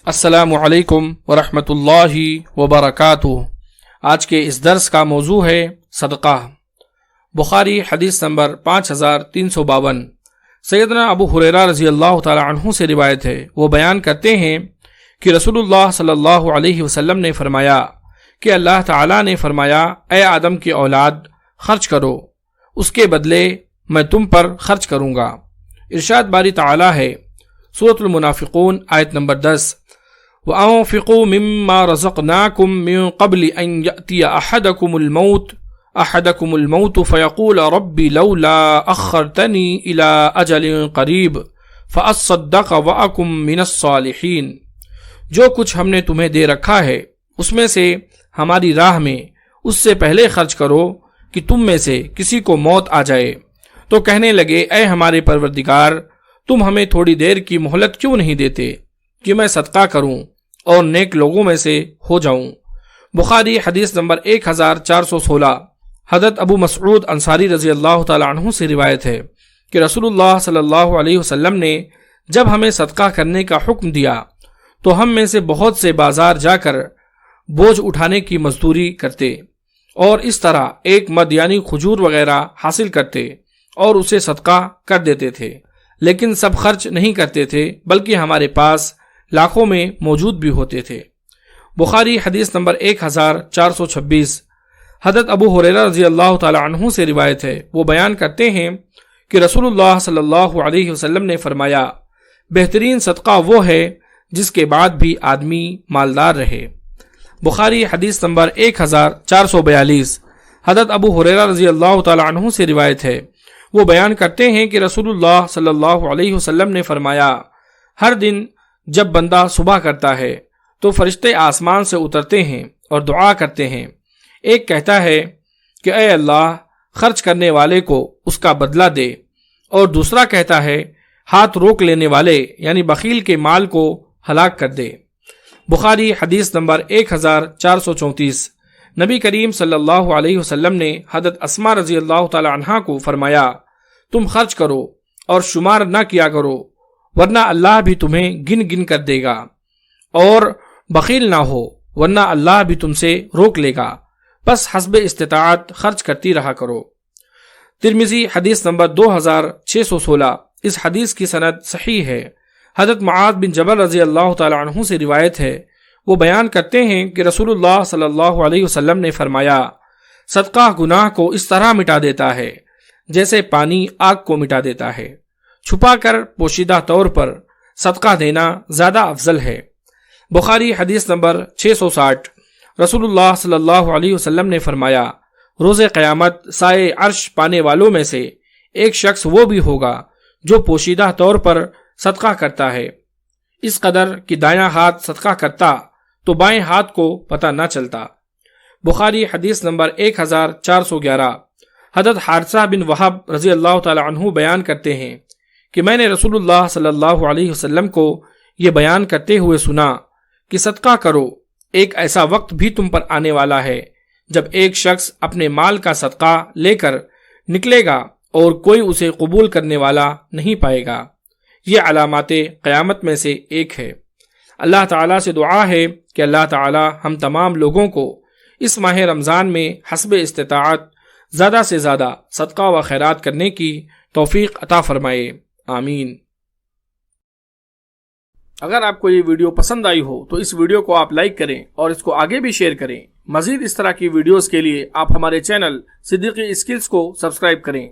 السلام علیکم ورحمۃ اللہ وبرکاتہ۔ آج کے اس درس کا موضوع ہے صدقہ۔ بخاری حدیث نمبر 5352۔ سیدنا ابو ہریرہ رضی اللہ تعالی عنہ سے روایت ہے، وہ بیان کرتے ہیں کہ رسول اللہ صلی اللہ علیہ وسلم نے فرمایا کہ اللہ تعالی نے فرمایا، اے آدم کی اولاد، خرچ کرو، اس کے بدلے میں تم پر خرچ کروں گا۔ ارشاد باری تعالی ہے، سورۃ المنافقون آیت نمبر 10، وَأَنفِقُوا مِمَّا رَزَقْنَاكُم مِّن قَبْلِ أَن يَأْتِيَ أَحَدَكُمُ الْمَوْتُ فَيَقُولَ رَبِّ لَوْلَا أَخَّرْتَنِي إِلَىٰ أَجَلٍ قَرِيبٍ فَأَصَّدَّقَ وَأَكُن مِّنَ الصَّالِحِينَ۔ جو کچھ ہم نے تمہیں دے رکھا ہے اس میں سے ہماری راہ میں اس سے پہلے خرچ کرو کہ تم میں سے کسی کو موت آ جائے۔ تو کہنے لگے، اے ہمارے پروردگار، تم ہمیں تھوڑی دیر کی مہلت کیوں نہیں دیتے کہ میں صدقہ کروں اور نیک لوگوں میں سے ہو جاؤں۔ بخاری حدیث نمبر 1416۔ حضرت ابو مسعود انصاری رضی اللہ تعالی عنہ سے روایت ہے کہ رسول اللہ صلی اللہ علیہ وسلم نے جب ہمیں صدقہ کرنے کا حکم دیا تو ہم میں سے بہت سے بازار جا کر بوجھ اٹھانے کی مزدوری کرتے اور اس طرح ایک مد یعنی کھجور وغیرہ حاصل کرتے اور اسے صدقہ کر دیتے تھے، لیکن سب خرچ نہیں کرتے تھے بلکہ ہمارے پاس لاکھوں میں موجود بھی ہوتے تھے۔ بخاری حدیث نمبر 1426۔ حضرت ابو ہریرہ رضی اللہ تعالی عنہ سے روایت ہے، وہ بیان کرتے ہیں کہ رسول اللہ صلی اللہ علیہ وسلم نے فرمایا، بہترین صدقہ وہ ہے جس کے بعد بھی آدمی مالدار رہے۔ بخاری حدیث نمبر 1442۔ حضرت ابو ہریرہ رضی اللہ تعالی عنہ سے روایت ہے، وہ بیان کرتے ہیں کہ رسول اللہ صلی اللہ علیہ وسلم نے فرمایا، ہر دن جب بندہ صبح کرتا ہے تو فرشتے آسمان سے اترتے ہیں اور دعا کرتے ہیں۔ ایک کہتا ہے کہ اے اللہ، خرچ کرنے والے کو اس کا بدلہ دے، اور دوسرا کہتا ہے ہاتھ روک لینے والے یعنی بخیل کے مال کو ہلاک کر دے۔ بخاری حدیث نمبر 1434۔ نبی کریم صلی اللہ علیہ وسلم نے حضرت اسماء رضی اللہ تعالی عنہا کو فرمایا، تم خرچ کرو اور شمار نہ کیا کرو، ورنہ اللہ بھی تمہیں گن گن کر دے گا، اور بخیل نہ ہو ورنہ اللہ بھی تم سے روک لے گا، بس حسب استطاعت خرچ کرتی رہا کرو۔ ترمذی حدیث نمبر 2616۔ اس حدیث کی سند صحیح ہے۔ حضرت معاذ بن جبل رضی اللہ تعالی عنہ سے روایت ہے، وہ بیان کرتے ہیں کہ رسول اللہ صلی اللہ علیہ وسلم نے فرمایا، صدقہ گناہ کو اس طرح مٹا دیتا ہے جیسے پانی آگ کو مٹا دیتا ہے۔ چھپا کر پوشیدہ طور پر صدقہ دینا زیادہ افضل ہے۔ بخاری حدیث نمبر 660۔ رسول اللہ صلی اللہ علیہ وسلم نے فرمایا، روز قیامت سائے عرش پانے والوں میں سے ایک شخص وہ بھی ہوگا جو پوشیدہ طور پر صدقہ کرتا ہے، اس قدر کہ دایاں ہاتھ صدقہ کرتا تو بائیں ہاتھ کو پتہ نہ چلتا۔ بخاری حدیث نمبر 1411۔ حضرت حارثہ بن وہب رضی اللہ تعالی عنہ بیان کرتے ہیں کہ میں نے رسول اللہ صلی اللہ علیہ وسلم کو یہ بیان کرتے ہوئے سنا کہ صدقہ کرو، ایک ایسا وقت بھی تم پر آنے والا ہے جب ایک شخص اپنے مال کا صدقہ لے کر نکلے گا اور کوئی اسے قبول کرنے والا نہیں پائے گا۔ یہ علامات قیامت میں سے ایک ہے۔ اللہ تعالیٰ سے دعا ہے کہ اللہ تعالیٰ ہم تمام لوگوں کو اس ماہ رمضان میں حسب استطاعت زیادہ سے زیادہ صدقہ و خیرات کرنے کی توفیق عطا فرمائے، آمین۔ اگر آپ کو یہ ویڈیو پسند آئی ہو تو اس ویڈیو کو آپ لائک کریں اور اس کو آگے بھی شیئر کریں۔ مزید اس طرح کی ویڈیوز کے لیے آپ ہمارے چینل صدیقی اسکلز کو سبسکرائب کریں۔